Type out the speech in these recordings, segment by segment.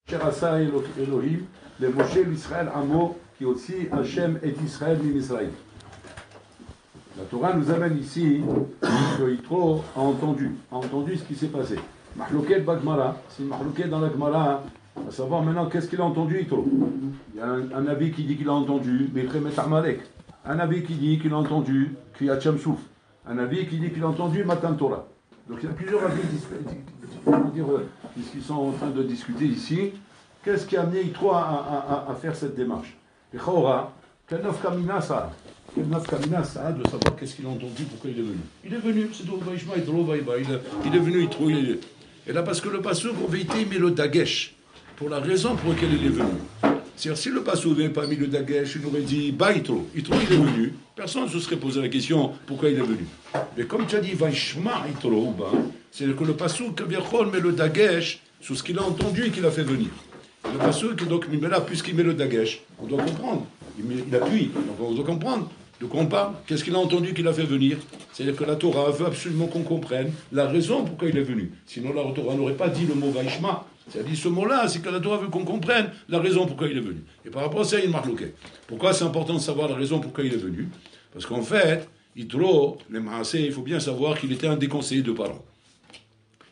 Cher Asa Elohim, le Moshe l'Israël Amo, qui aussi Hachem et Israël min Israël. La Torah nous amène ici que Yitro a entendu ce qui s'est passé. Mahlouket Bagmara, c'est Mahlouket dans la Gemara, à savoir maintenant qu'est-ce qu'il a entendu Yitro. Il y a un avis qui dit qu'il a entendu Bechemet Amalek, un avis qui dit qu'il a entendu Kriyat Souf, un avis qui dit qu'il a entendu Matan Torah. Donc il y a plusieurs avis qui sont en train de discuter ici. Qu'est-ce qui a amené Yitro à faire cette démarche? Et Chora, quel neuf kamina ça de savoir qu'est-ce qu'il a entendu, pourquoi il est venu. Il est venu, c'est tout, il est venu, Yitro. Et là, parce que le passouk, en vérité, il met le dagesh, pour la raison pour laquelle il est venu. C'est-à-dire, si le passouk n'avait pas mis le dagesh, il aurait dit, bah Yitro, il est venu, personne ne se serait posé la question, pourquoi il est venu. Mais comme tu as dit, Vaishma Yitro, c'est que le passouk, met le dagesh sur ce qu'il a entendu et qu'il a fait venir. Le passouk, donc, il met là, puisqu'il met le dagesh, on doit comprendre. Il appuie, donc on doit comprendre de quoi on parle. Qu'est-ce qu'il a entendu qu'il a fait venir? C'est-à-dire que la Torah veut absolument qu'on comprenne la raison pourquoi il est venu. Sinon la Torah n'aurait pas dit le mot Vaishma. C'est-à-dire ce mot-là, c'est que la Torah veut qu'on comprenne la raison pourquoi il est venu. Et par rapport à ça, il y a une marloquette. Pourquoi c'est important de savoir la raison pourquoi il est venu? Parce qu'en fait, Yitro, les Maasé, il faut bien savoir qu'il était un des conseillers de Paro.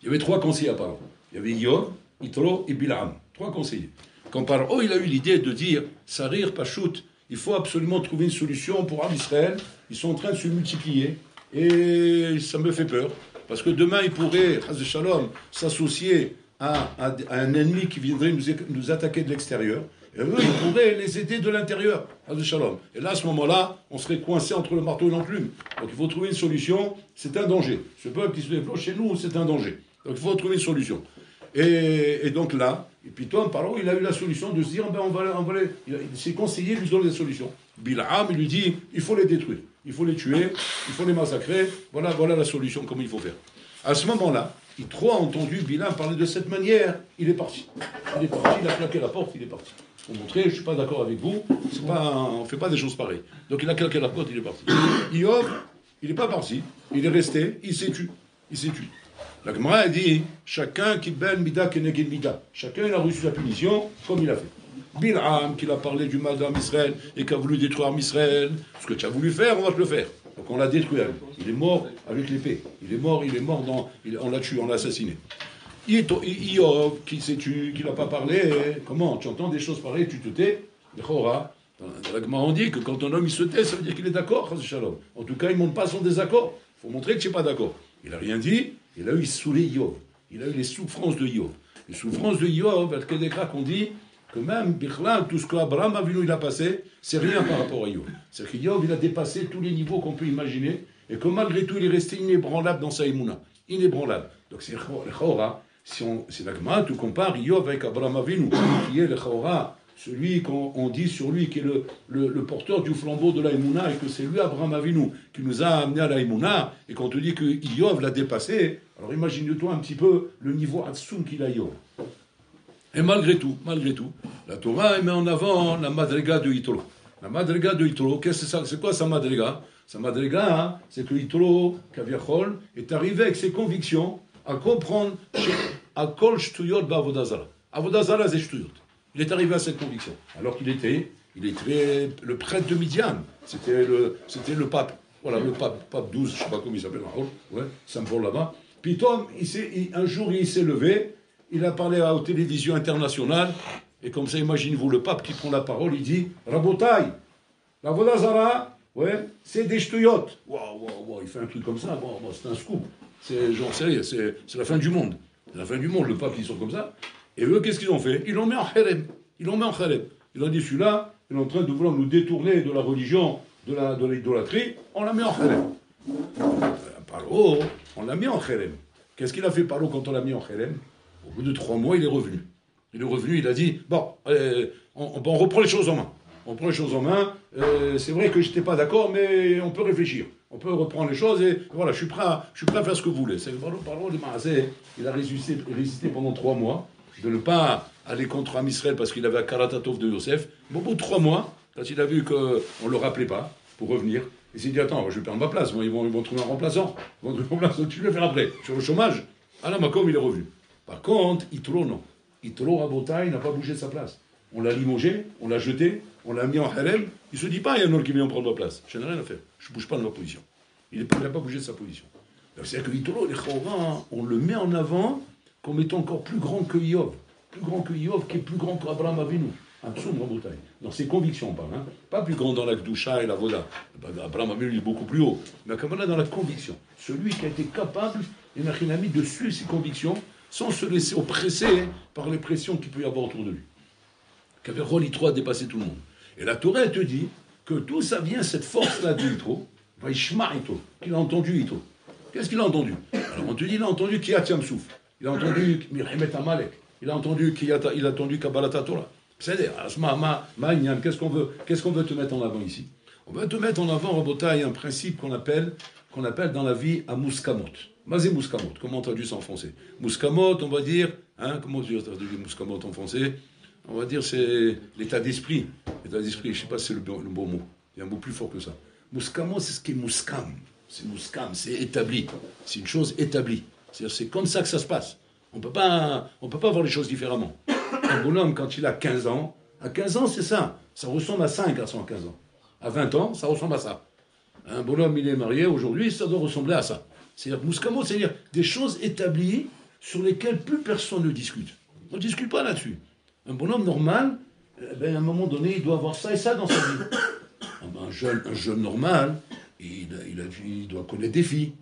Il y avait 3 conseillers à Paro. Il y avait Yov, Yitro et Bilam. 3 conseillers. Quand Paro, il a eu l'idée de dire Sarir Pachout, il faut absolument trouver une solution pour Israël. Ils sont en train de se multiplier. Et ça me fait peur. Parce que demain, ils pourraient, Chaz Shalom, s'associer à un ennemi qui viendrait nous attaquer de l'extérieur. Et eux, ils pourraient les aider de l'intérieur. Chaz Shalom. Et là, à ce moment-là, on serait coincé entre le marteau et l'enclume. Donc il faut trouver une solution. C'est un danger. Ce peuple qui se développe chez nous, c'est un danger. Donc il faut trouver une solution. Et donc là, et puis Tom, Paro, il a eu la solution de se dire, ses conseillers lui donnent des solutions. Bil'am, il lui dit, il faut les détruire, il faut les tuer, il faut les massacrer, voilà la solution, comment il faut faire. À ce moment-là, Yitro a entendu Bil'am parler de cette manière, il est parti. Il a claqué la porte, il est parti. Pour montrer, je ne suis pas d'accord avec vous, on ne fait pas des choses pareilles. Donc il a claqué la porte, il est parti. Yov, il n'est pas parti, il est resté, il s'est tué. La Gemara a dit, chacun qui ben mida keneged mida. Chacun il a reçu sa punition comme il a fait. Bil'am, qui a parlé du mal d'Am Israël et qui a voulu détruire Am Israël. Ce que tu as voulu faire, on va te le faire. Donc on l'a détruit. Il est mort avec l'épée. Il est mort on l'a tué, on l'a assassiné. Yov, qui s'est tué, qui n'a pas parlé. Comment? Tu entends des choses pareilles, tu te tais. Dans la Gemara on dit que quand un homme il se tait, ça veut dire qu'il est d'accord. En tout cas, il ne montre pas son désaccord. Il faut montrer que tu n'es pas d'accord. Il n'a rien dit. Il a eu Yov. Il a eu les souffrances de Yov. Les souffrances de Yov, Al-Kedekra, qu'on dit que même Bichla, tout ce qu'Abraham il a passé, c'est rien par rapport à Yov. C'est que Yov, il a dépassé tous les niveaux qu'on peut imaginer, et que malgré tout, il est resté inébranlable dans sa Emouna. Inébranlable. Donc c'est le Chora. C'est la Gemara, tu compares Yov avec Abraham Avinu, qui est le Chora, celui qu'on dit sur lui qui est le porteur du flambeau de la Emouna, et que c'est lui, Abraham Avinu, qui nous a amené à la Emouna, et qu'on te dit que Yov l'a dépassé, alors imagine-toi un petit peu le niveau Hatsoum qu'il a Yov. Et malgré tout, la Torah met en avant la Madriga de Yitro. La Madriga de Yitro, c'est quoi sa Madriga? Sa Madriga, c'est que Yitro, Kaviachol, est arrivé avec ses convictions à comprendre à Kol Shtuyot Ba'avodazara. Avodazara, c'est Shtuyot. Il est arrivé à cette conviction, alors qu'il était le prêtre de Midian. C'était le pape. Voilà, le pape 12, je ne sais pas comment il s'appelle, Saint Paul là-bas. Puis Tom, un jour, il s'est levé, il a parlé aux télévisions internationales, et comme ça, imaginez-vous, le pape qui prend la parole, il dit, Rabotai, la Vodazara, c'est des shtuyot. Waouh, il fait un truc comme ça, c'est un scoop. C'est la fin du monde. C'est la fin du monde, le pape, ils sont comme ça. Et eux, qu'est-ce qu'ils ont fait? Ils l'ont mis en kherem. Ils ont dit, celui-là, il est en train de vouloir nous détourner de la religion, de l'idolâtrie, on l'a mis en kherem. Paro, on l'a mis en kherem. Qu'est-ce qu'il a fait Paro quand on l'a mis en kherem? Au bout de 3 mois, il est revenu. Il a dit, on reprend les choses en main. C'est vrai que je n'étais pas d'accord, mais on peut réfléchir. On peut reprendre les choses et voilà, je suis prêt à faire ce que vous voulez. C'est Paro de Maasé, il a résisté pendant 3 mois. De ne pas aller contre Am Israël parce qu'il avait un Karatatov de Yosef. Au bout de 3 mois, quand il a vu qu'on ne le rappelait pas pour revenir, il s'est dit, attends, je vais perdre ma place, ils vont trouver un remplaçant. Tu le faire après, sur le chômage. À la Makom, il est revenu. Par contre, Yitro, non. Itro Rabotai n'a pas bougé de sa place. On l'a limogé, on l'a jeté, on l'a mis en harem. Il se dit pas, il y a un autre qui vient prendre ma place. Je n'ai rien à faire. Je ne bouge pas de ma position. Il n'a pas bougé de sa position. C'est-à-dire que Itro, les Chora, on le met en avant comme étant encore plus grand que Yov. Plus grand que Yov, qui est plus grand qu'Abraham Avinu. Un psoum Rabotai. Dans ses convictions, on parle. Hein. Pas plus grand dans la Gdusha et la Voda. Abraham Avinu, il est beaucoup plus haut. Mais comme on a dans la conviction. Celui qui a été capable, de suivre ses convictions sans se laisser oppresser par les pressions qu'il peut y avoir autour de lui. Qu'Averol Yitro a dépassé tout le monde. Et la Torah te dit que tout ça vient, cette force-là de Yitro, qu'il a entendu Yitro. Qu'est-ce qu'il a entendu? Alors on te dit, il a entendu Kiyat Yamsouf. Il a entendu Milchemet Amalek. Il a entendu Kabbalat Torah. C'est-à-dire, qu'est-ce qu'on veut te mettre en avant ici? On veut te mettre en avant, Rabotai, un principe qu'on appelle dans la vie à Mouskamot. Mazé Mouskamot, comment on traduit ça en français? Mouskamot, on va dire, comment tu traduis Mouskamot en français? On va dire c'est l'état d'esprit. L'état d'esprit, je ne sais pas si c'est le bon mot. Il y a un mot plus fort que ça. Mouskamot, c'est ce qui est Mouskam. C'est Mouskam, c'est établi. C'est une chose établie. C'est-à-dire, c'est comme ça que ça se passe. On peut pas voir les choses différemment. Un bonhomme, quand il a 15 ans, à 15 ans, c'est ça. Ça ressemble à ça, un garçon à 15 ans. À 20 ans, ça ressemble à ça. Un bonhomme, il est marié, aujourd'hui, ça doit ressembler à ça. C'est-à-dire, Mouskamot, c'est-à-dire des choses établies sur lesquelles plus personne ne discute. On ne discute pas là-dessus. Un bonhomme normal, à un moment donné, il doit avoir ça et ça dans sa vie. Un jeune normal, il doit connaître des filles.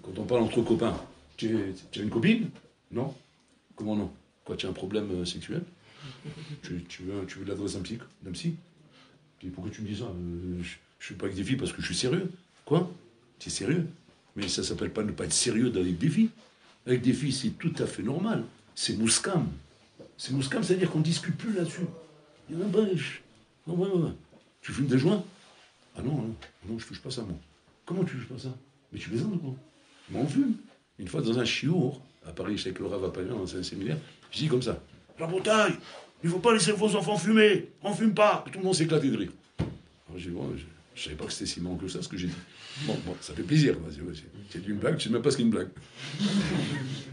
Quand on parle entre copains, tu as une copine? Non? Comment non? Quoi, tu as un problème sexuel? Tu veux l'adresse d'un psy? Pourquoi tu me dis ça? Je ne suis pas avec des filles parce que je suis sérieux. Quoi? Tu es sérieux? Mais ça ne s'appelle pas ne pas être sérieux avec des filles. Avec des filles, c'est tout à fait normal. C'est Mouskam. C'est Mouskam, c'est-à-dire qu'on ne discute plus là-dessus. Il y en a pas. Non. Tu fumes des joints? Ah non, je ne touche pas ça, moi. Comment tu ne touches pas ça? Mais tu plaisantes ou quoi? Moi, on fume. Une fois, dans un chiour, à Paris, je sais que le Rav à Paris, dans un séminaire, je dis comme ça: la Bretagne, il ne faut pas laisser vos enfants fumer. On ne fume pas. Et tout le monde s'est éclaté de rire. Alors, j'ai dit, je ne savais pas que c'était si marrant que ça, ce que j'ai dit. Bon, ça fait plaisir. C'est une blague, je ne sais même pas ce qu'est une blague.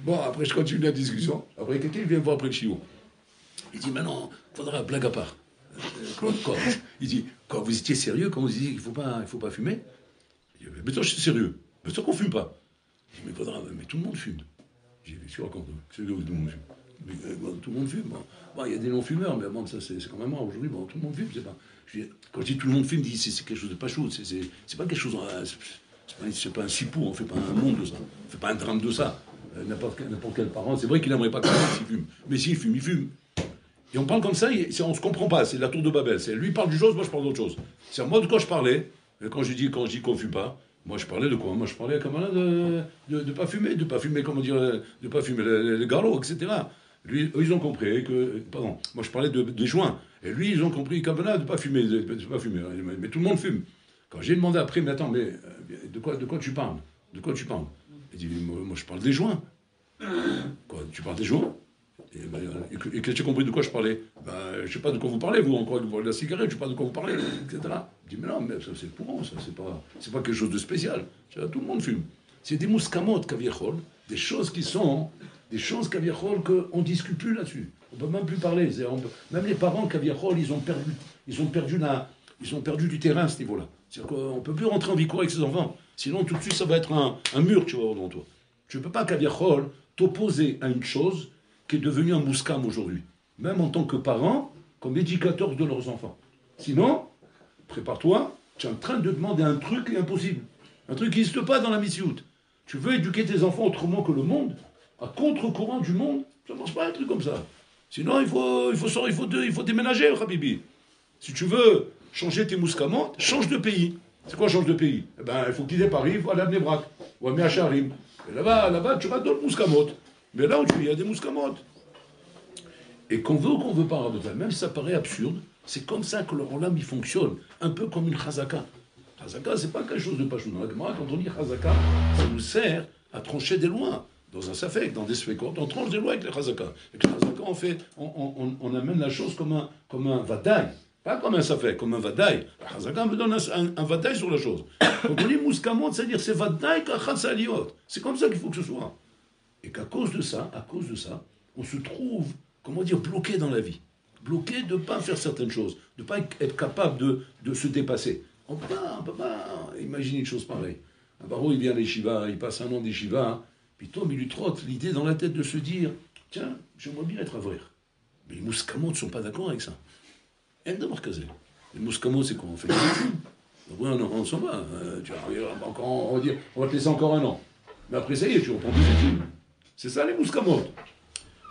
Bon, après, je continue la discussion. Après, quelqu'un vient me voir après le chiot. Il dit, maintenant, il faudra une blague à part. Il dit, quand vous étiez sérieux, quand vous disiez qu'il ne faut pas fumer, il dit, mais toi, je suis sérieux. Mais toi, qu'on ne fume pas. Il dit, mais tout le monde fume. J'ai dit, tu racontes, c'est tout le monde fume. Mais, tout le monde fume. Bon, il y a des non-fumeurs, mais bon, ça, c'est quand même rare aujourd'hui. Bon, tout le monde fume, c'est pas. Quand je dis tout le monde fume, c'est quelque chose de pas chaud. C'est pas quelque chose. C'est pas un sipou, on fait pas un monde de ça. On fait pas un drame de ça. N'importe quel parent, c'est vrai qu'il n'aimerait pas que s'il fume. Mais s'il fume, il fume. Et on parle comme ça, on se comprend pas. C'est la tour de Babel. Lui parle d'une chose, moi je parle d'autre chose. C'est moi de quoi je parlais. Quand je dis qu'on ne fume pas, moi je parlais de quoi? Moi je parlais comme de pas fumer, comment dire, de pas fumer les garlots, etc. Eux, ils ont compris que, pardon, moi je parlais des joints, et lui, ils ont compris comme là, de pas fumer, mais tout le monde fume. Quand j'ai demandé après, mais attends, mais de quoi tu parles? De quoi tu parles? Il dit, moi je parle des joints. Quoi, tu parles des joints? Et que tu as compris de quoi je parlais? Je sais pas de quoi vous parlez, vous, encore, vous parlez de la cigarette, je sais pas de quoi vous parlez, etc. Il dit, mais non, mais ça c'est courant, ça, c'est pas quelque chose de spécial. Tout le monde fume. C'est des mouskamot, kaviechol, des choses kaviechol qu'on ne discute plus là-dessus. On ne peut même plus parler. Même les parents kaviechol, ils ont perdu du terrain à ce niveau-là. C'est-à-dire qu'on ne peut plus rentrer en vie avec ses enfants. Sinon, tout de suite, ça va être un mur, tu vas voir devant toi. Tu ne peux pas, kaviechol, t'opposer à une chose qui est devenue un mouskam aujourd'hui. Même en tant que parent, comme éducateur de leurs enfants. Sinon, prépare-toi, tu es en train de demander un truc impossible. Un truc qui n'existe pas dans la missiout. Tu veux éduquer tes enfants autrement que le monde, à contre-courant du monde, ça ne marche pas un truc comme ça. Sinon, il faut déménager, Habibi. Si tu veux changer tes mouskamot, change de pays. C'est quoi change de pays? Il faut quitter Paris, il faut aller à Bnebrak, ou à Meacharim. Et là-bas, tu vas d'autres mouskamot. Mais là où tu es, il y a des mouskamot. Et qu'on veut pas, même si ça paraît absurde, c'est comme ça que le Olam il fonctionne, un peu comme une chazaka. Chazaka, c'est pas quelque chose de pas chaud. Dans la Gemara, quand on dit chazaka, ça nous sert à trancher des lois. Dans un safek, dans des sfekot, on tranche des lois avec les chazaka. Avec les chazaka, on amène la chose comme un vadaï. Pas comme un safek, comme un vadaï. La chazaka me donne un vadaï sur la chose. Quand on dit mouskamot, c'est-à-dire c'est vadaï kachat saliot. C'est comme ça qu'il faut que ce soit. Et qu'à cause de ça, on se trouve, comment dire, bloqué dans la vie. Bloqué de ne pas faire certaines choses, de ne pas être capable de se dépasser. On ne peut pas imaginer une chose pareille. Un barreau, il vient à l'Yeshiva, il passe un an d'Yeshiva, hein, puis Tom, il lui trotte l'idée dans la tête de se dire, tiens, j'aimerais bien être avoué. Mais les mouscamons ne sont pas d'accord avec ça. Et d'abord casé. Les mouscamons, c'est quoi? On fait des études. Après un an, on s'en va. Tu vas encore, on va te laisser encore un an. Mais après, ça y est, tu reprends tes études. C'est ça les mouscamons.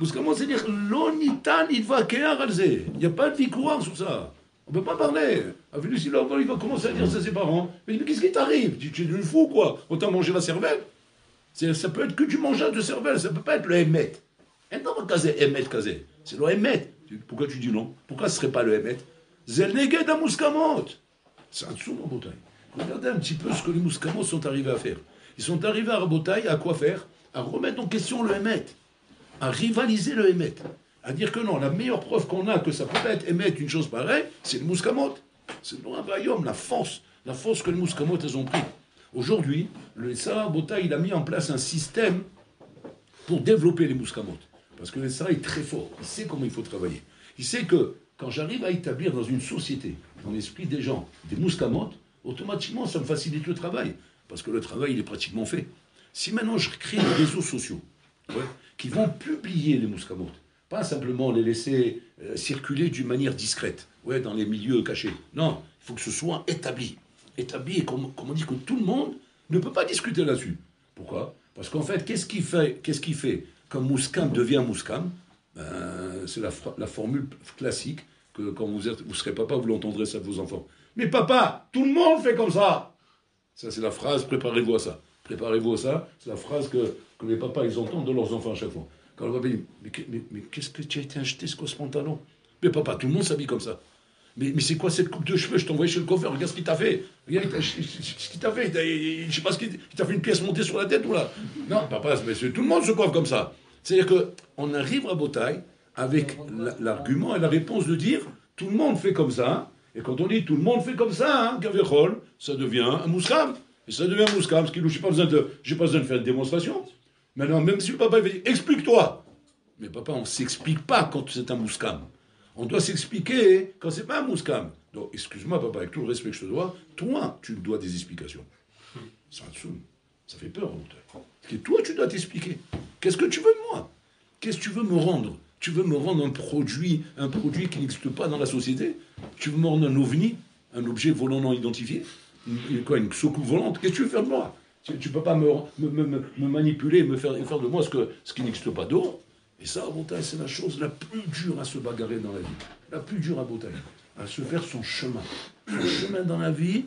Mouscamon, c'est dire l'onitan, il va kéaralzé. Il n'y a pas de victoire sur ça. On ne peut pas parler. Avec si l'enfant, il va commencer à dire ça à ses parents. Mais qu'est-ce qui t'arrive? Tu es devenu fou, quoi? On t'a mangé la cervelle? Ça peut être que du mangeage de cervelle, ça ne peut pas être le Hémet. Et non, Hémet, Kazé. C'est le Hémet. Pourquoi tu dis non? Pourquoi ce ne serait pas le Hémet? Zelneged à Mouskamot. C'est un dessous, Rabotaï. Regardez un petit peu ce que les Mouskamot sont arrivés à faire. Ils sont arrivés à Rabotaï à quoi faire? À remettre en question le Hémet. À rivaliser le Hémet. À dire que non, la meilleure preuve qu'on a que ça peut être émettre une chose pareille, c'est le Mouskamot. C'est le Rabayom, la force que les Mouskamot, elles ont pris. Aujourd'hui, le Sarah Bota, il a mis en place un système pour développer les Mouskamot. Parce que le Sarah est très fort, il sait comment il faut travailler. Il sait que quand j'arrive à établir dans une société, dans l'esprit des gens, des Mouskamot, automatiquement, ça me facilite le travail. Parce que le travail, il est pratiquement fait. Si maintenant je crée des réseaux sociaux, qui vont publier les mouscamot, pas simplement les laisser circuler d'une manière discrète, dans les milieux cachés. Non, il faut que ce soit établi. Établi, et comme on dit que tout le monde ne peut pas discuter là-dessus. Pourquoi? Parce qu'en fait, qu'est-ce qui fait qu'un mouskam devient mouskam? C'est la formule classique que quand vous serez papa, vous l'entendrez ça de vos enfants. Mais papa, tout le monde fait comme ça. Ça, c'est la phrase, préparez-vous à ça. Préparez-vous à ça, c'est la phrase que les papas, ils entendent de leurs enfants à chaque fois. Quand le papa dit, mais qu'est-ce que tu as été acheté, ce pantalon? Mais papa, tout le monde s'habille comme ça. Mais c'est quoi cette coupe de cheveux? Je t'ai envoyé chez le coiffeur, regarde ce qu'il t'a fait. Regarde ce qu'il t'a fait. Je sais pas ce qu'il t'a fait, une pièce montée sur la tête ou là. Non, papa, tout le monde se coiffe comme ça. C'est-à-dire qu'on arrive à Botaï avec l'argument et la réponse de dire, tout le monde fait comme ça. Et quand on dit tout le monde fait comme ça, ça devient un mouskam. Et ça devient un mouskam, parce que je n'ai pas besoin de faire une démonstration. Maintenant, même si le papa il va dire, explique-toi. Mais papa, on ne s'explique pas quand c'est un mouskam. On doit s'expliquer quand c'est pas un mouskam. Donc, excuse-moi, papa, avec tout le respect que je te dois, toi, tu me dois des explications. Ça fait peur, parce que toi, tu dois t'expliquer. Qu'est-ce que tu veux de moi? Qu'est-ce que tu veux me rendre? Tu veux me rendre un produit qui n'existe pas dans la société? Tu veux me rendre un ovni, un objet volant non identifié? Une soucoupe volante? Qu'est-ce que tu veux faire de moi? Tu ne peux pas me manipuler, me faire de moi ce qui n'existe pas dehors. Et ça, à Botaï, c'est la chose la plus dure à se bagarrer dans la vie. La plus dure à Botaï. À se faire son chemin. Son chemin dans la vie,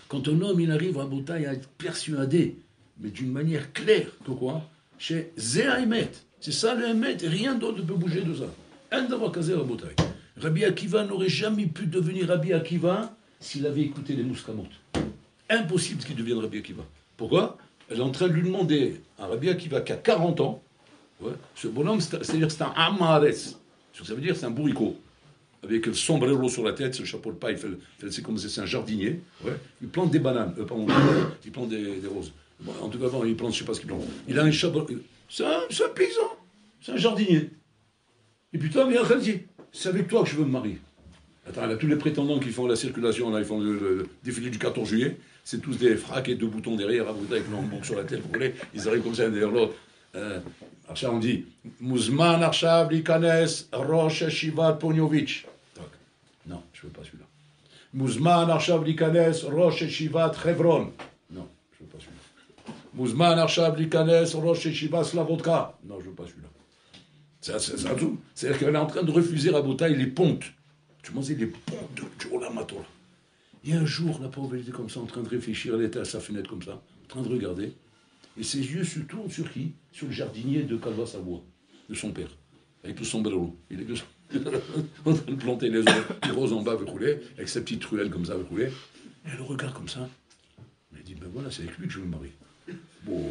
quand un homme il arrive à Botaï à être persuadé, mais d'une manière claire, que quoi? Chez Zéhaïmet. C'est ça le Hémet, et rien d'autre ne peut bouger de ça. Un d'avoir casé à Botaï. Rabbi Akiva n'aurait jamais pu devenir Rabbi Akiva s'il avait écouté les mouskamot. Impossible qu'il devienne Rabbi Akiva. Pourquoi? Elle est en train de lui demander à Rabbi Akiva qui a 40 ans, ce bonhomme, c'est-à-dire que c'est un amaretz. Ça veut dire que c'est un bourricot. Avec le sombrero sur la tête, ce chapeau de paille, c'est comme si c'est un jardinier. Il plante des bananes, il plante des roses. Bon, en tout cas, il plante, je ne sais pas ce qu'il plante. Il a un chapeau. C'est un paysan, c'est un jardinier. Et putain, mais il dit, c'est avec toi que je veux me marier. Attends, il a tous les prétendants qui font la circulation, là, ils font le défilé du 14 juillet. C'est tous des fracs et 2 boutons derrière, avec une boucle sur la tête, vous voulez. Ils arrivent comme ça derrière l'autre. Alors on dit, Mouzman Arshav Likanes Rosh Shivat Ponyovitch. Non, je ne veux pas celui-là. Mouzman Arshav Likanes Rosh Shivat Chevron. Non, je ne veux pas celui-là. Mouzman Arshav Likanes Rosh Shivat Slavotka. Non, je ne veux pas celui-là. C'est-à-dire qu'elle est en train de refuser à Botaï les pontes. Tu m'en dis les pontes de Olamatola. Et un jour, la pauvre, elle était comme ça, en train de réfléchir, elle était à sa fenêtre comme ça, en train de regarder. Et ses yeux se tournent sur qui? Sur le jardinier de Calva Savoie, de son père, avec tout son sombrero. Il est en train de planter les roses en bas, avec sa petite truelle comme ça, et elle le regarde comme ça. Elle dit, ben voilà, c'est avec lui que je veux me marier. Bon.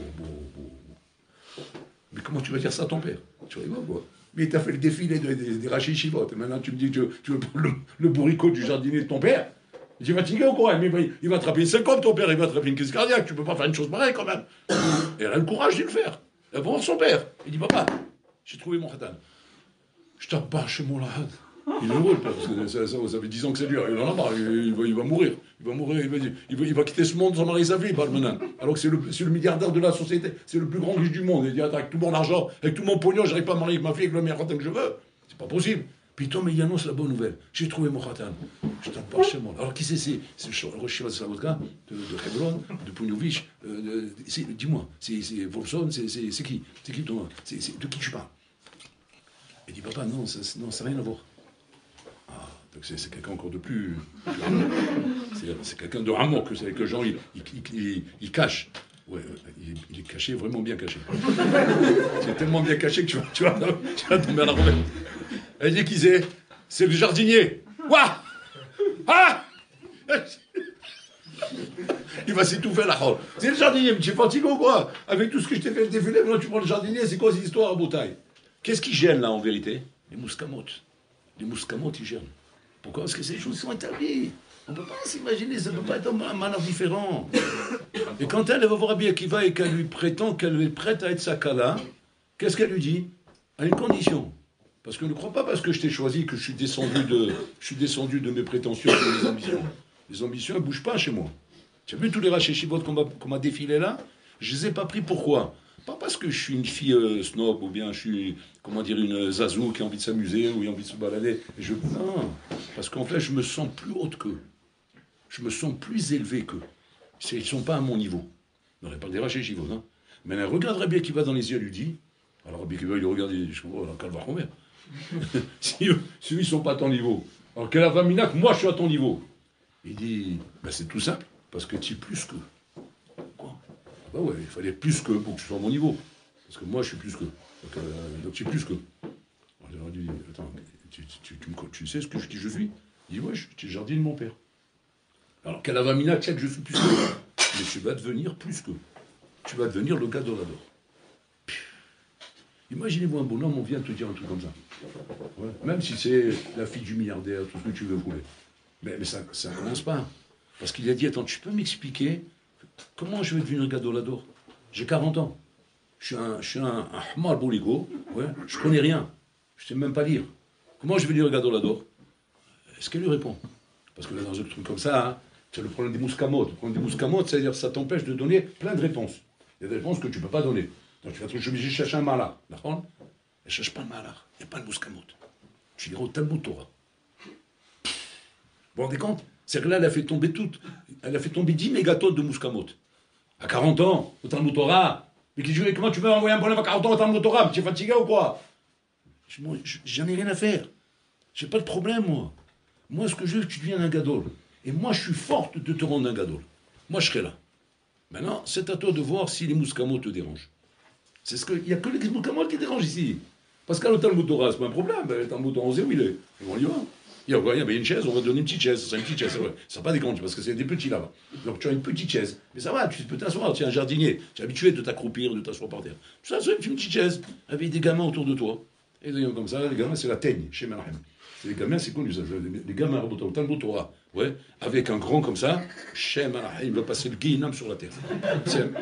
Mais comment tu vas dire ça à ton père? Tu rigoles, quoi. Mais il t'a fait le défilé des rachis chivotes. Et maintenant, tu me dis que tu veux prendre le bourricot du jardinier de ton père? Il va fatigué ou quoi? Mais il va attraper une syncope, ton père, il va attraper une crise cardiaque. Tu peux pas faire une chose pareille, quand même. Et elle a le courage de le faire. Elle va voir son père. Il dit, papa, j'ai trouvé mon khatan. Je tape pas chez mon lahad. Il est heureux, le père, parce que ça fait 10 ans que ça dure. Il en a marre, il va mourir. Il va quitter ce monde sans mari sa vie, Balmanan. Alors que c'est le milliardaire de la société, c'est le plus grand riche du monde. Il dit, attends, avec tout mon argent, avec tout mon pognon, j'arrive pas à me marier avec ma fille avec le meilleur khatan que je veux. C'est pas possible. Puis Tom, il annonce la bonne nouvelle. J'ai trouvé mon khatan. Je tape pas chez moi. Alors qui c'est le Rosh Shiva Slavotka, de Hebron, de Pounovich. Dis-moi, c'est Volson, c'est qui? C'est qui ton. De qui tu parles? Il dit, papa, non, ça n'a rien à voir. Donc c'est quelqu'un encore de plus... C'est quelqu'un de ramant que les gens, ils cachent. Ouais, il est caché, vraiment bien caché. C'est tellement bien caché que tu vas tomber à la revers. Elle dit qui c'est le jardinier. Quoi? Ah! Il va s'étouffer la rôle. C'est le jardinier, mais tu es fatigué ou quoi? Avec tout ce que je t'ai fait défiler, maintenant tu prends le jardinier, c'est quoi cette histoire à Boutaï? Qu'est-ce qui gêne là en vérité? Les mouscamotes. Les mouscamotes, ils gênent. Pourquoi? Parce que ces choses sont interdites. On ne peut pas s'imaginer, ça ne peut pas être un manœuvre différent. Et quand elle va voir Rabbi Akiva et qu'elle lui prétend qu'elle est prête à être sa kala, qu'est-ce qu'elle lui dit? À une condition. Parce que ne crois pas parce que je t'ai choisi que je suis descendu de mes prétentions et de mes ambitions. Les ambitions, elles ne bougent pas chez moi. Tu as vu tous les racheshivot qu'on m'a défilés là? Je ne les ai pas pris, pourquoi? Pas parce que je suis une fille snob ou bien je suis, une zazou qui a envie de s'amuser ou qui a envie de se balader. Non, parce qu'en fait, je me sens plus haute qu'eux. Je me sens plus élevé qu'eux. Ils ne sont pas à mon niveau. On n'aurait pas des racheshivot, hein. Mais elle regarde Rabbi Akiva dans les yeux, elle lui dit, alors Rabbi Akiva, il regarde, il dit, je comprends, alors calvaire Romer. si eux, ils ne sont pas à ton niveau, alors quelle avamina que moi je suis à ton niveau? Il dit, ben c'est tout simple, parce que tu es plus qu'eux. Quoi? Ben ouais, il fallait plus qu'eux pour que tu sois à mon niveau. Parce que moi je suis plus qu'eux. Donc tu es plus qu'eux. Alors il dit, attends, tu sais ce que je suis? Il dit, ouais, je suis le jardin de mon père. Alors quelle avamina que je suis plus qu'eux. Mais tu vas devenir plus qu'eux. Tu vas devenir le gars d'Orador. Imaginez-vous un bonhomme, on vient te dire un truc comme ça. Ouais. Même si c'est la fille du milliardaire, tout ce que tu veux rouler. Mais ça ne commence pas. Parce qu'il a dit, attends, tu peux m'expliquer comment je vais devenir un gars d'Orador? J'ai 40 ans. Je suis un Ahmar Boligo. Ouais, je connais rien. Je ne sais même pas lire. Comment je vais devenir un gars d'Orador? Est-ce qu'elle lui répond? Parce que là, dans un truc comme ça, hein, c'est le problème des mouscamotes. Le problème des mouscamotes, c'est-à-dire que ça t'empêche de donner plein de réponses. Il y a des réponses que tu ne peux pas donner. Donc tu vas être obligé de chercher un malach. D'accord? Elle ne cherche pas le malach. Il n'y a pas de mouscamote. Tu diras au Talmud Torah. Vous vous rendez compte? C'est que là, elle a fait tomber 10 mégatonnes de mouscamote. À 40 ans, au Talmud Torah. Mais comment tu veux envoyer un problème à 40 ans au Talmud Torah? Mais tu es fatigué ou quoi? J'en ai rien à faire. J'ai pas de problème, moi. Moi, ce que je veux, c'est que tu deviennes un gadol. Et moi, je suis forte de te rendre un gadol. Moi, je serai là. Maintenant, c'est à toi de voir si les mouscamotes te dérangent. Il n'y a que les mouscamotes qui dérangent ici. Parce qu'à le Talmud Torah, c'est pas un problème. Le Talmud Torah, on sait où il est. On y va. Il y a une chaise, on va te donner une petite chaise. Ça sera une petite chaise, c'est vrai. Ça ne sera pas des comptes, parce que c'est des petits là-bas. Donc tu as une petite chaise. Mais ça va, tu peux t'asseoir. Tu es un jardinier. Tu es habitué de t'accroupir, de t'asseoir par terre. Tu t'assois, une petite chaise, avec des gamins autour de toi. Et comme ça, les gamins, c'est la teigne, chez Malachem. Les gamins, c'est connu ça. Les gamins, au Talmud Torah, ouais, avec un grand comme ça, chez Malachem, il va passer le guinam sur la terre.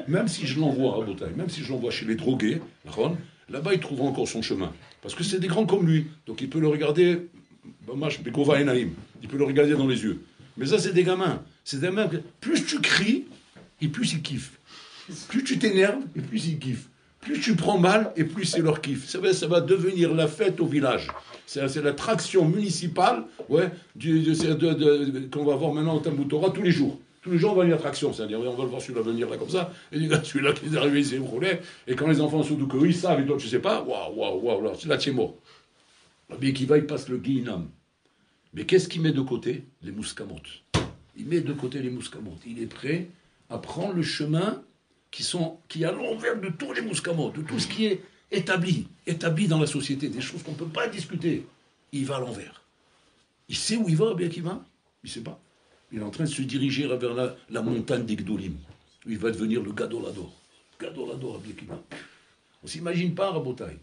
Même si je l'envoie à Rabotai, même si je l'envoie chez les drogués, là-bas, il trouvera encore son chemin. Parce que c'est des grands comme lui. Donc il peut le regarder. Il peut le regarder dans les yeux. Mais ça, c'est des gamins. C'est des gamins. Plus tu cries, et plus ils kiffent. Plus tu t'énerves, et plus ils kiffent. Plus tu prends mal, et plus c'est leur kiff. Ça va devenir la fête au village. C'est l'attraction municipale, ouais, qu'on va voir maintenant au Talmud Torah tous les jours. Tous les jours, on va avoir une attraction. C'est-à-dire, on va le voir celui-là venir là comme ça, et celui-là qui est arrivé ici, et quand les enfants sont doux, ils savent, et toi, tu sais pas, waouh, là, tu es mort. Rabbi Akiva, il passe le guinam. Mais qu'est-ce qu'il met de côté? Les mouscamotes. Il met de côté les mouscamotes. Il est prêt à prendre le chemin qui est à l'envers de tous les mouscamotes, de tout ce qui est établi dans la société, des choses qu'on ne peut pas discuter. Il va à l'envers. Il sait où il va, Rabbi Akiva? Il ne sait pas. Il est en train de se diriger vers la montagne des Gdolim. Il va devenir le Gadolador. Gadolador, Rabbi Akiva. On ne s'imagine pas, Rabotai.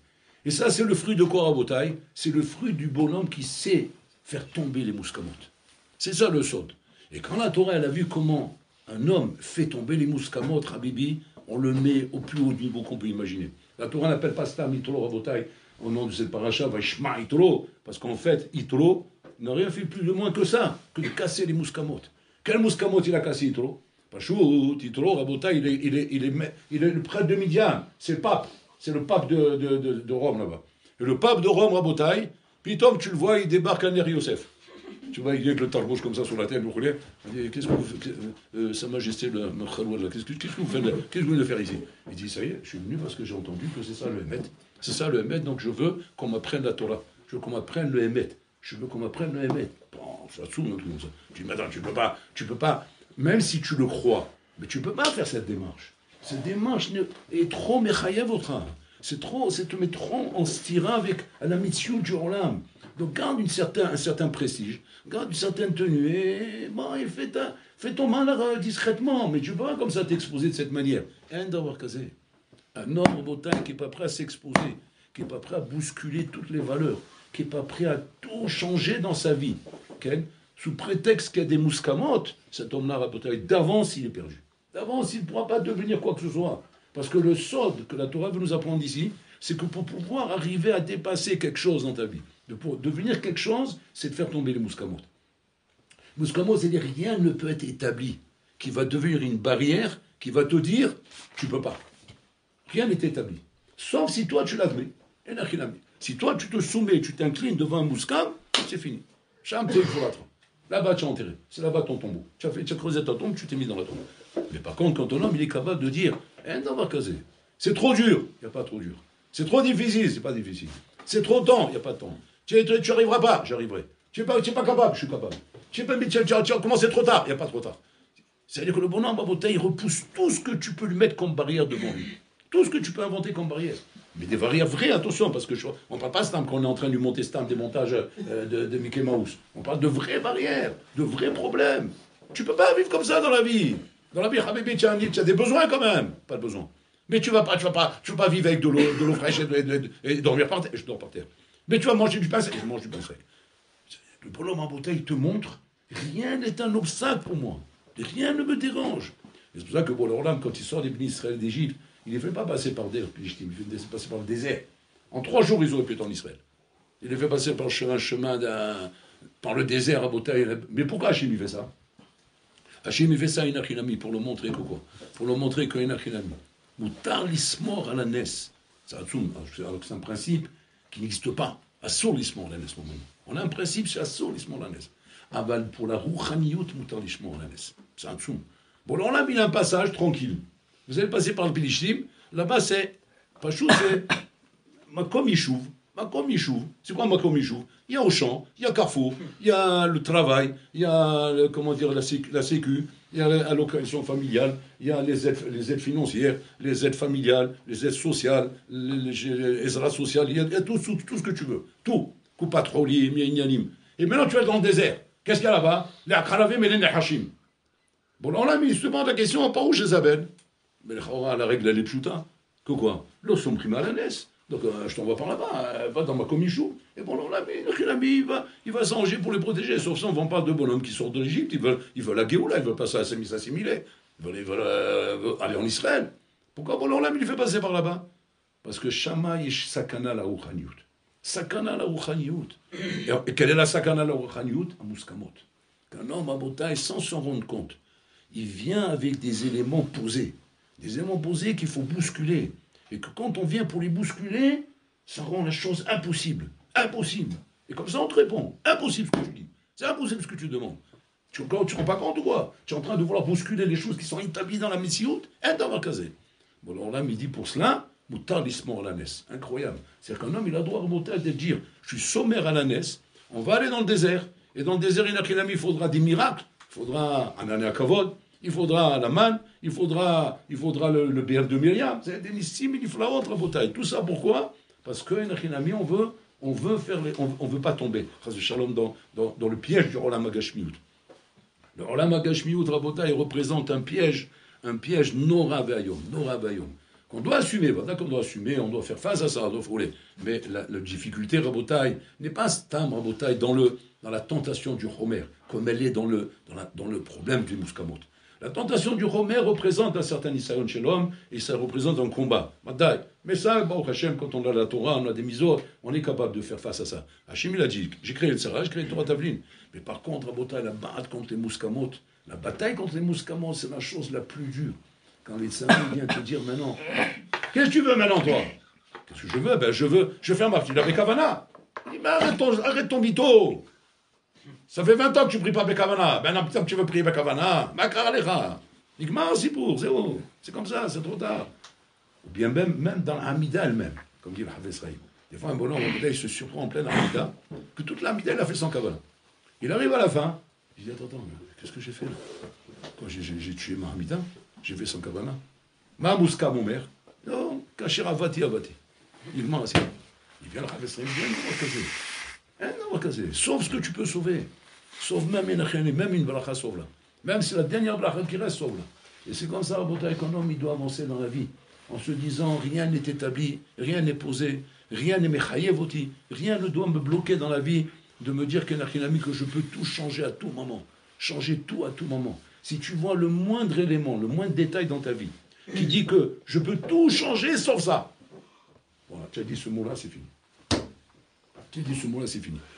Et ça, c'est le fruit de quoi, Rabotai? C'est le fruit du bonhomme qui sait faire tomber les mouscamotes. C'est ça le sod. Et quand la Torah, elle a vu comment un homme fait tomber les mouscamotes, Habibi, on le met au plus haut niveau qu'on peut imaginer. La Torah n'appelle pas ça Mitolo Rabotai au nom de cette paracha, Vaishma Itro, parce qu'en fait, Itro n'a rien fait plus de moins que ça, que de casser les mouskamot. Quel mouskamot il a cassé Itro? Pachou, Itro, Rabota, il est le prêtre de Midian, c'est le pape de Rome là-bas. Et le pape de Rome, Rabotai, puis Tom, tu le vois, il débarque à Ner Yosef. Tu vois, il est avec le tarbouche comme ça sur la tête, vous voyez. Il dit, qu'est-ce que vous faites, Sa Majesté, le Mekhalwa, qu'est-ce que vous faites, qu'est-ce que vous venez de faire ici? Il dit, ça y est, je suis venu parce que j'ai entendu que c'est ça le Hémet. C'est ça le Hémet, donc je veux qu'on m'apprenne la Torah. Je veux qu'on m'apprenne le Hémet. Je veux qu'on m'apprenne le Hémet. Bon, ça saoule un truc comme ça. Tu dis, mais attends, tu peux pas, même si tu le crois, mais tu peux pas faire cette démarche. Cette démarche est trop mechayev votre âme. C'est te mettre trop en stira avec la mitzvah du Olam. Donc garde un certain prestige, garde une certaine tenue, et bon, et fais ton mal discrètement, mais tu peux pas comme ça t'exposer de cette manière. Un homme botain qui n'est pas prêt à s'exposer, qui n'est pas prêt à bousculer toutes les valeurs, qui n'est pas prêt à tout changer dans sa vie, okay? Sous prétexte qu'il y a des mouscamotes, cet homme-là, d'avance, il est perdu. D'avance, il ne pourra pas devenir quoi que ce soit. Parce que le sod que la Torah veut nous apprendre ici, c'est que pour pouvoir arriver à dépasser quelque chose dans ta vie, pour devenir quelque chose, c'est de faire tomber les mouscamot. Mouscamot, c'est-à-dire rien ne peut être établi qui va devenir une barrière qui va te dire tu peux pas. Rien n'est établi. Sauf si toi tu l'admets. Si toi tu te soumets, tu t'inclines devant un mouscam, c'est fini. Là-bas tu es enterré. C'est là-bas ton tombeau. Tu as creusé ta tombe, tu t'es mis dans la tombe. Mais par contre, quand ton homme il est capable de dire c'est trop dur, il n'y a pas trop dur. C'est trop difficile, c'est pas difficile. C'est trop de temps, il n'y a pas de temps. Tu n'arriveras pas, j'arriverai. Tu n'es pas capable, je suis capable. Tu as commencé trop tard, il n'y a pas trop tard. C'est-à-dire que le bonhomme, il repousse tout ce que tu peux lui mettre comme barrière devant lui. Tout ce que tu peux inventer comme barrière. Mais des barrières vraies, attention, parce que on ne parle pas stam quand on est en train de lui monter stam des montages de Mickey Mouse. On parle de vraies barrières, de vrais problèmes. Tu ne peux pas vivre comme ça dans la vie. Dans la vie, Habibi, tu as des besoins quand même. Pas de besoin. Mais tu ne vas pas vivre avec de l'eau fraîche et dormir par terre. Je dors par terre. Mais tu vas manger du pain sec. Je mange du pain sec. Le bonhomme en bouteille te montre, rien n'est un obstacle pour moi. Rien ne me dérange. Et c'est pour ça que bon, l'Orlam, quand il sort des bénis Israël d'Égypte, il ne fait pas passer par il fait passer par le désert. En 3 jours, ils auraient pu être en Israël. Il les fait passer par un chemin par le désert à Bouteille. Mais pourquoi Hachim il fait ça? Hachim il fait ça à Inachinami pour le montrer que quoi? Pour le montrer que Inachinami. Moutar l'ismor à la nes. C'est un principe qui n'existe pas. Assur l'ismor à la nes. On a un principe, c'est assur l'ismor à la nes. Aval pour la rouchaniyut moutar l'ismor à la nes. C'est un tsoum. Bon, alors là, il y a un passage tranquille. Vous allez passer par le Pilishtim. Là-bas, c'est. Pachou, c'est. Makom Yishuv. Makom Yishuv. C'est quoi Makom Yishuv? Il y a Auchan, il y a Carrefour, il y a le travail, il y a, la sécu, il y a l'allocation familiale, il y a les aides financières, les aides familiales, les aides sociales, les aides sociales, il y a tout ce que tu veux. Tout. Koupatrolim, Yanim. Et maintenant, tu vas dans le désert. Qu'est-ce qu'il y a là-bas? Les Akhalavim et les Hachim. Bon, alors là, mais il se demande la question, par où Jézabel? Mais la règle, elle est pchouta. Que quoi? L'eau sont prima à la naisse. Donc, je t'envoie par là-bas, va dans ma comichou. Et bon, alors là, il va s'arranger pour les protéger. Sauf ça, on ne parle pas de bonhommes qui sortent de l'Égypte. Ils veulent la Géoula, ils veulent pas s'assimiler. Ils veulent aller en Israël. Pourquoi bon, alors là, il les fait passer par là-bas? Parce que Shama yish sakana la rouchaniyut. Sakana la rouchaniyut. Et quelle est la sakana la rouchaniyut? À Mouskamot. Qu'un homme à Botaï, sans s'en rendre compte, il vient avec des éléments posés. Des éléments posés qu'il faut bousculer. Et que quand on vient pour les bousculer, ça rend la chose impossible. Impossible. Et comme ça, on te répond. Impossible ce que tu dis. C'est impossible ce que tu demandes. Tu ne te rends pas compte ou quoi? Tu es en train de vouloir bousculer les choses qui sont établies dans la Messiout et dans la casée. Bon, alors là, il dit pour cela, moutar l'ismor à la naisse. Incroyable. C'est-à-dire qu'un homme, il a droit de dire, je suis sommaire à la naisse, on va aller dans le désert. Et dans le désert, il faudra des miracles. Il faudra un année à Kavod. Il faudra la manne, il faudra le BF de Myriam, c'est des nissim, il faut la autre bataille. Tout ça pourquoi? Parce que on veut pas tomber. Shalom dans le piège du Olam HaGashmiut. Le Olam HaGashmiut, Rabotai, représente un piège Nora Vayom, qu'on doit assumer. D'accord, on doit assumer, on doit faire face à ça, mais la difficulté, Rabotai, n'est pas stam, Rabotai, dans la tentation du Homer, comme elle est dans le problème du Mouskamot. La tentation du Homer représente un certain Nisayon chez l'homme et ça représente un combat. Mais ça, bon, Hachem, quand on a la Torah, on a des misos, on est capable de faire face à ça. Hachem, il a dit, j'ai créé le Sarah, j'ai créé le Torah Tavlin. Mais par contre, la bataille contre les mouscamotes, c'est la chose la plus dure. Quand les saints viennent te dire maintenant, qu'est-ce que tu veux maintenant, toi? Qu'est-ce que je veux? Ben, je veux faire marche. Il a Bekavana. Il dit, mais arrête ton mytho. Ça fait 20 ans que tu ne pries pas Bekavana. Ben, non, putain, que tu veux prier Bekavana. Makar Alecha. Nigmar, c'est pour, zéro. C'est comme ça, c'est trop tard. Ou bien même dans l'Amida elle-même, comme dit le Havet Israël. Des fois, un bonhomme, il se surprend en pleine Amida, que toute l'Amida, il a fait sans Kavana. Il arrive à la fin, il dit, attends, qu'est-ce que j'ai fait là? Quand j'ai tué ma Amida, j'ai fait sans Kavana. Ma Mouska, mon mère. Non, Kacher Avati. Il vient le Havet Israël, il vient, on va casser. Sauve ce que tu peux sauver. Sauve même une bracha, sauve-la. Même si la dernière bracha qui reste, sauve-la. Et c'est comme ça, qu'un homme, il doit avancer dans la vie. En se disant, rien n'est établi, rien n'est posé, rien n'est mechayevoti, rien ne doit me bloquer dans la vie, de me dire que je peux tout changer à tout moment. Changer tout à tout moment. Si tu vois le moindre élément, le moindre détail dans ta vie, qui dit que je peux tout changer sauf ça. Voilà, tu as dit ce mot-là, c'est fini.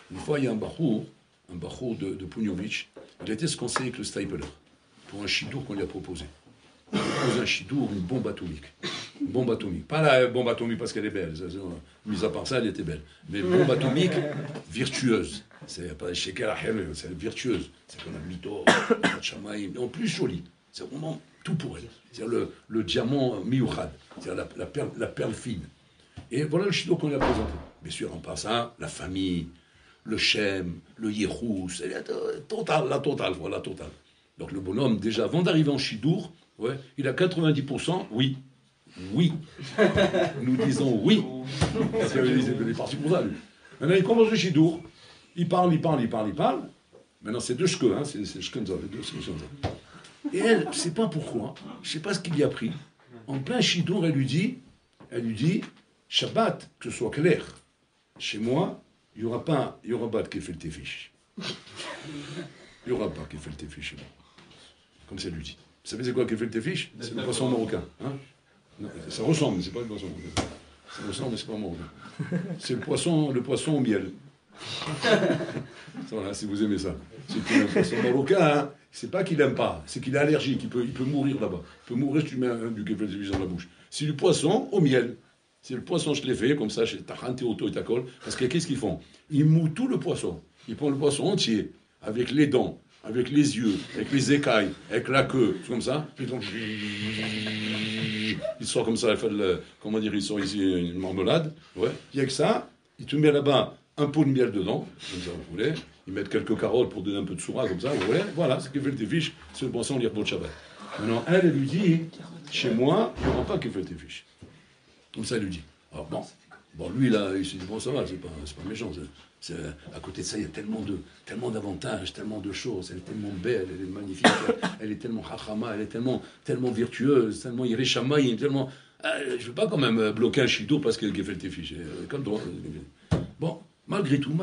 Une fois, il y a un bachour de Punjovic, il a été se conseiller avec le Stapler pour un chidour qu'on lui a proposé. Il a proposé un chidour, une bombe atomique. Une bombe atomique. Pas la bombe atomique parce qu'elle est belle, mis à part ça, elle était belle. Mais une bombe atomique virtueuse. C'est pas shekel achel, c'est virtueuse. C'est comme un mytho, un chamaïm, en plus joli. C'est vraiment tout pour elle. C'est-à-dire le diamant miyuchad, c'est-à-dire la perle fine. Et voilà le chidour qu'on lui a présenté. Bien sûr, en passant, la famille, le Shem, le Yehous, la totale. Donc le bonhomme, déjà, avant d'arriver en Chidour, ouais, il a 90%, oui. Nous disons oui. Parce qu'il est parti pour ça, lui. Maintenant, il commence le Chidour, il parle. Maintenant, c'est deux cheveux, c'est Shkenza, les deux, c'est Shkenza. Et elle, je ne sais pas pourquoi, je ne sais pas ce qu'il y a pris. En plein Chidour, elle lui dit, Shabbat, que ce soit clair, chez moi, il n'y aura pas de kefel tefish. Il n'y aura pas de kefel tefish chez moi. Comme ça lui dit. Vous savez c'est quoi kefel tefish? C'est le poisson marocain. Hein? Non, ça ressemble, mais ce n'est pas le poisson marocain. Ça ressemble, mais ce n'est pas marocain. C'est le poisson au miel. Voilà, si vous aimez ça. C'est un poisson marocain, hein? C'est pas qu'il n'aime pas, c'est qu'il est allergique, il peut mourir là-bas. Il peut mourir si tu mets du kefel tefish dans la bouche. C'est du poisson au miel. C'est le poisson, je l'ai fait, comme ça, chez Tachante, Auto et Takol. Parce que qu'est-ce qu'ils font? Ils mouent tout le poisson. Ils prennent le poisson entier, avec les dents, avec les yeux, avec les écailles, avec la queue, comme ça. Ils sortent comme ça, ils sortent ici une marmelade. Ouais. Il y a que ça, ils te mettent là-bas un pot de miel dedans, comme ça, vous voulez. Ils mettent quelques carottes pour donner un peu de soura, comme ça, vous voulez. Voilà, c'est Kefel Tefish, c'est le poisson lire pour le Shabbat. Maintenant, elle lui dit, chez moi, il n'y aura pas Kefel Tefish. Comme ça, il lui dit. Alors bon, lui, là, il s'est dit, bon, ça va, c'est pas méchant. À côté de ça, il y a tellement d'avantages, tellement de choses. Elle est tellement belle, elle est magnifique, elle est tellement chachama, elle est tellement virtueuse, tellement irishama, tellement... je ne veux pas quand même bloquer un chidour parce qu'elle fait tes fiches. Comme droit. Bon, malgré tout,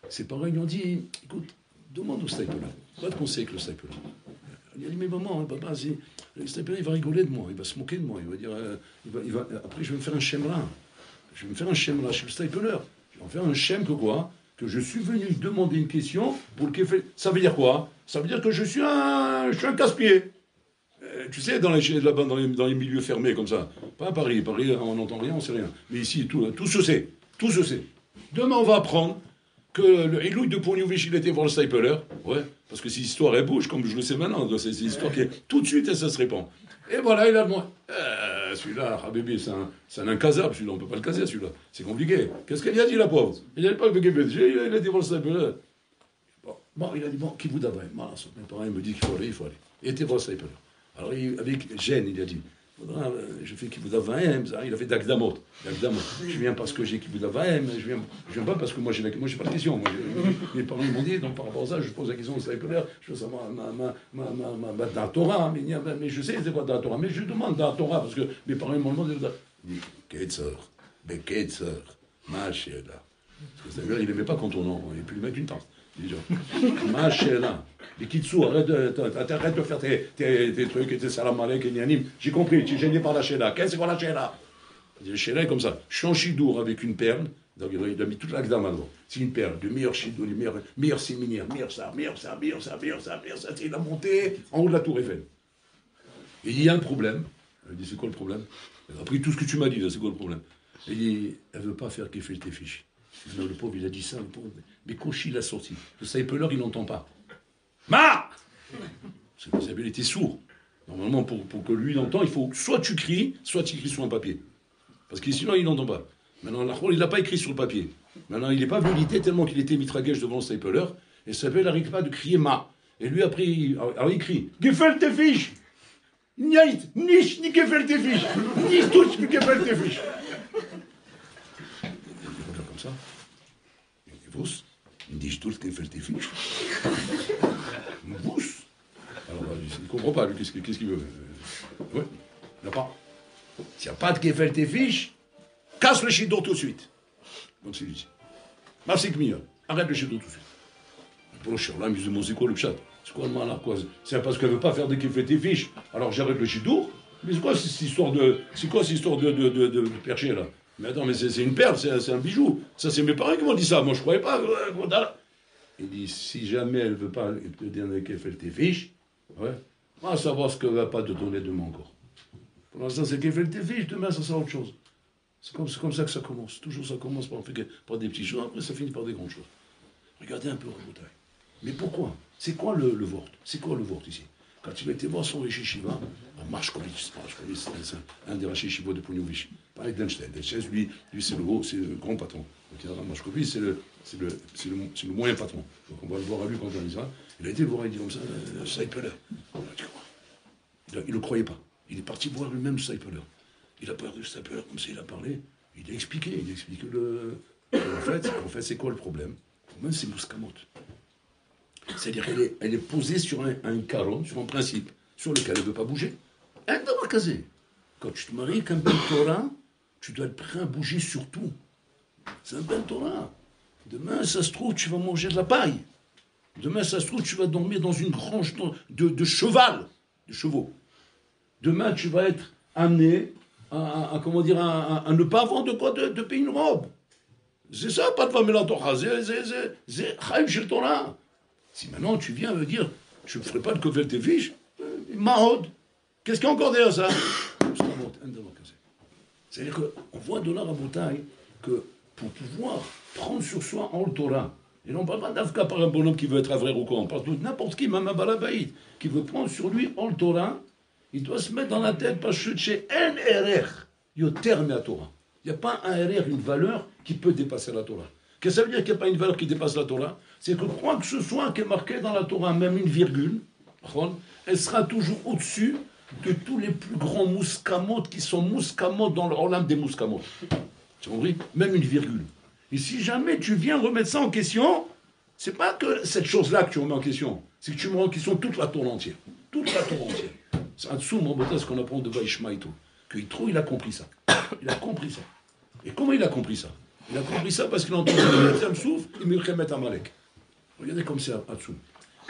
ses parents lui ont dit, écoute, demande au Stapler. Pas de conseil avec le Stapler. Il a dit, mais maman, papa, le Stapler, il va rigoler de moi, il va se moquer de moi, il va dire, après je vais me faire un shemra. Je vais me faire un shemra chez le Stapler. Je vais en faire un shem que quoi? Que je suis venu demander une question pour le kefel. Ça veut dire quoi? Ça veut dire que je suis un casse-pied. Tu sais, là-bas, dans les milieux fermés comme ça. Pas à Paris. Paris, on n'entend rien, on ne sait rien. Mais ici, tout se sait. Tout se sait. Demain, on va apprendre que le Elouï de Punjovic, il était voir le Stapler. Ouais, parce que cette histoire, elle bouge, comme je le sais maintenant. C'est une histoire qui est tout de suite, et ça se répand. Et voilà, il a demandé. Celui-là, Habibi, c'est un incasable, celui-là, on ne peut pas le caser, celui-là. C'est compliqué. Qu'est-ce qu'elle a dit, la pauvre? Il n'a pas le il a dit voir le Stapler. Bon, il a dit, bon, qui vous d'avait? Mes parents me disent qu'il faut aller. Il était voir le Stapler. Alors, avec gêne, il a dit, je fais Kibouda Vahem, il a fait d'Agdamot. Je viens parce que j'ai Kibouda Vahem, je viens pas parce que moi j'ai pas de question. Mes parents m'ont dit, donc par rapport à ça, je pose la question au Stapler, je veux savoir ma Torah, mais je sais c'est quoi la Torah, mais je demande la Torah parce que mes parents m'ont demandé. Il dit, Ketzer, ma chéla. Parce que Stapler, il n'aimait pas quand on aurait pu lui mettre une tarte. Il dit, ma chéla, Les Kitsou, arrête de faire tes trucs et tes salamalek et nianim. J'ai compris, tu es gêné par la Sheila. Qu'est-ce que c'est quoi la Sheila? La Sheila est comme ça. Je suis en chidour avec une perle. Donc il a mis toute la gamme avant. C'est une perle, le meilleur chidour, le meilleur séminaire, meilleur ça. Il a monté en haut de la tour Eiffel. Et il y a un problème. Elle dit, c'est quoi le problème? Elle a pris tout ce que tu m'as dit, là, c'est quoi le problème? Elle dit, elle ne veut pas faire kefel tes fiches. Non, le pauvre, il a dit ça, le pauvre. Mais Kochi l'a sorti. Le Saïpeleur, il n'entend pas. Ma! Il était sourd. Normalement, pour que lui l'entende, il faut soit tu cries, soit tu écris sur un papier. Parce que sinon, il n'entend pas. Maintenant, il n'a pas écrit sur le papier. Maintenant, il n'est pas venu l'idée tellement qu'il était mitraguèche devant le Saïpeleur. Et le Saïpeleur n'arrive pas de crier ma. Et lui, après, il crie Gefel tes fiches! Nicht, ni gefällt tes fiches! Nicht tout ni gefällt tes fiches! Comme ça. Vous, nicht tout gefällt tes fiches. Vous. Alors, il ne comprend pas, lui, qu'est-ce qu'il veut. Ouais, il n'a pas. S'il n'y a pas de gefällt tes fiches, casse le chido tout de suite. Donc c'est lui. Mafsik Mia, arrête le chido tout de suite. Pour le chien, là, c'est quoi le chat? C'est quoi le mal à quoi? C'est parce qu'elle ne veut pas faire des gefällt tes fiches. Alors j'arrête le chido. Mais c'est quoi cette histoire de percher là? Mais attends, mais c'est une perle, c'est un bijou. Ça, c'est mes parents qui m'ont dit ça. Moi, je ne croyais pas. Il dit, si jamais elle ne veut pas te donner gefällt tes fiches, ouais, on va savoir ce qu'elle ne va pas te donner demain encore. Pour l'instant, c'est gefällt tes fiches, demain, ça sera autre chose. C'est comme ça que ça commence. Toujours, ça commence par des petites choses, après, ça finit par des grandes choses. Regardez un peu en bouteille. Mais pourquoi? C'est quoi le vort? C'est quoi le vort ici? Quand il a été voir son Rishi Shiva, Marshkovitch, c'est un des Rishi Shiva de Pognovich. Pareil d'Einstein. Lui, c'est le grand patron. Donc, Marshkovitch, c'est le moyen patron. Donc, on va le voir à lui quand on dit ça. Il a été le voir, il dit comme ça, Saïpeleur. Il ne le croyait pas. Il est parti voir lui-même Saïpeleur. Il a parlé de Saïpeleur, comme ça, il a parlé. Il a expliqué en fait, c'est quoi le problème? Le problème, c'est Mouskamot. C'est-à-dire qu'elle est posée sur un caron, sur un principe, sur lequel elle ne veut pas bouger. Elle doit caser. Quand tu te maries avec un Ben Torah, tu dois être prêt à bouger sur tout. C'est un Ben Torah. Demain, ça se trouve, tu vas manger de la paille. Demain, ça se trouve, tu vas dormir dans une grange de chevaux. Demain, tu vas être amené à ne pas avoir de payer une robe. C'est ça, pas de femme et la Torah. C'est Chaim Shel Torah. Si maintenant tu viens me dire, je ne ferai pas de gefällt tes fiches, Mahod, qu'est-ce qu'il y a encore derrière ça? C'est-à-dire qu'on voit de là, Rabotai, que pour pouvoir prendre sur soi en le Torah, et non pas d'Afka par un bonhomme qui veut être un vrai ou quoi, on parle de n'importe qui, même un balabaïd, qui veut prendre sur lui en le Torah, il doit se mettre dans la tête, parce que chez un RR, yoter me Torah. Il n'y a pas un RR, une valeur qui peut dépasser la Torah. Qu'est-ce que ça veut dire qu'il n'y a pas une valeur qui dépasse la Torah? C'est que quoi que ce soit qui est marqué dans la Torah, même une virgule, elle sera toujours au-dessus de tous les plus grands mouskamot qui sont mouskamot dans le Olam des mouskamot. Tu as compris? Même une virgule. Et si jamais tu viens remettre ça en question, c'est pas que cette chose-là que tu remets en question, c'est que tu remets en question toute la Torah entière. Toute la Torah entière. C'est un dessous, ce qu'on apprend de Vaishma et tout. Que Yitro, il a compris ça. Il a compris ça. Et comment il a compris ça? Il a compris ça parce qu'il a entendu Kiryat Yam Souf et Milchemet Amalek. Regardez comme c'est à dessous.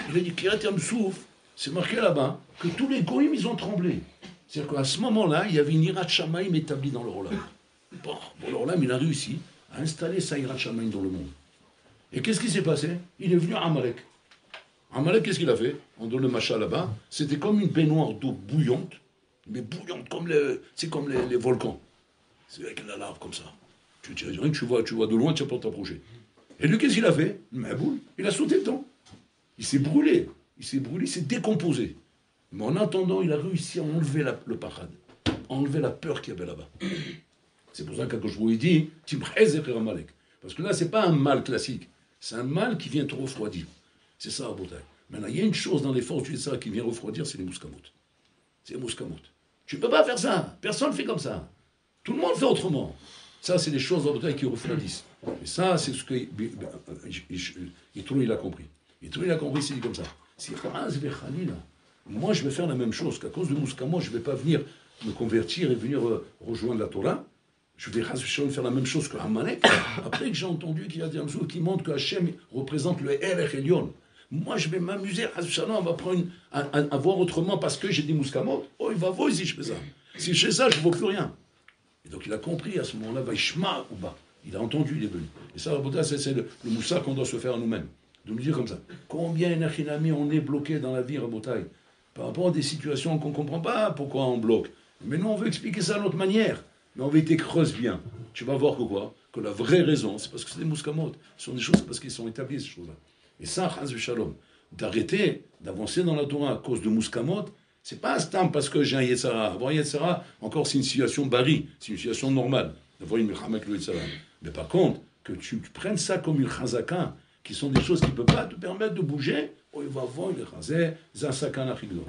Il a dit Kiryat Yam Souf, c'est marqué là-bas que tous les goïms, ils ont tremblé. C'est-à-dire qu'à ce moment-là, il y avait une Hirat Shamaïm établie dans le Olam. Bon, le Olam, il a réussi à installer sa Hirat Shamaïm dans le monde. Et qu'est-ce qui s'est passé? Il est venu à Amalek. Amalek, qu'est-ce qu'il a fait? On donne le macha là-bas. C'était comme une baignoire d'eau bouillante, mais bouillante, c'est comme les volcans. C'est avec la lave comme ça. Tu vois de loin, tu ne peux pas t'approcher. Et lui, qu'est-ce qu'il a fait? Il a sauté dedans. Il s'est brûlé, il s'est décomposé. Mais en attendant, il a réussi à enlever le parad, à enlever la peur qu'il y avait là-bas. C'est pour ça que quand je vous ai dit, Amalek. Parce que là, ce n'est pas un mal classique. C'est un mal qui vient te refroidir. C'est ça, à Botaï. Maintenant, il y a une chose dans les forces du Yitzhak qui vient refroidir, c'est les mouskamot. C'est les mouskamot. Tu ne peux pas faire ça. Personne ne fait comme ça. Tout le monde fait autrement. Ça, c'est des choses en Botaï qui refroidissent. Et ça, c'est ce que Yitro, il a compris. Yitro, il a compris, c'est dit comme ça. Si moi, je vais faire la même chose, qu'à cause de mouskamot, je ne vais pas venir me convertir et venir rejoindre la Torah. Je vais faire la même chose que Amalek. Après que j'ai entendu qu'il y a des Hamzou qui montrent que Hachem représente le Erech Elyon. Moi, je vais m'amuser on va prendre à voir autrement parce que j'ai des mouscamotes. Oh, il va voir si je fais ça. Si je fais ça, je ne vaux plus rien. Et donc, il a compris à ce moment-là, Vaishma ou bas. Il a entendu, il est venu. Et ça, c'est le moussa qu'on doit se faire à nous-mêmes. De nous dire comme ça. Combien, Nachinami, on est bloqué dans la vie, Rabotai, par rapport à des situations qu'on ne comprend pas pourquoi on bloque. Mais nous, on veut expliquer ça à notre manière. Mais en vérité, creuse bien. Tu vas voir que quoi? Que la vraie raison, c'est parce que c'est des mouscamotes. Ce sont des choses parce qu'ils sont établis, ces choses-là. Et ça, Chaz Shalom, d'arrêter d'avancer dans la Torah à cause de mouscamotes, c'est pas un stam parce que j'ai un Yetzara. Avoir un Yetzara, encore, c'est une situation bari, c'est une situation normale, d'avoir une milchama avec le Yetzara. Mais par contre, que tu prennes ça comme une chazaka, qui sont des choses qui ne peuvent pas te permettre de bouger, oh, il va voir une chazé, zasakan achigdo.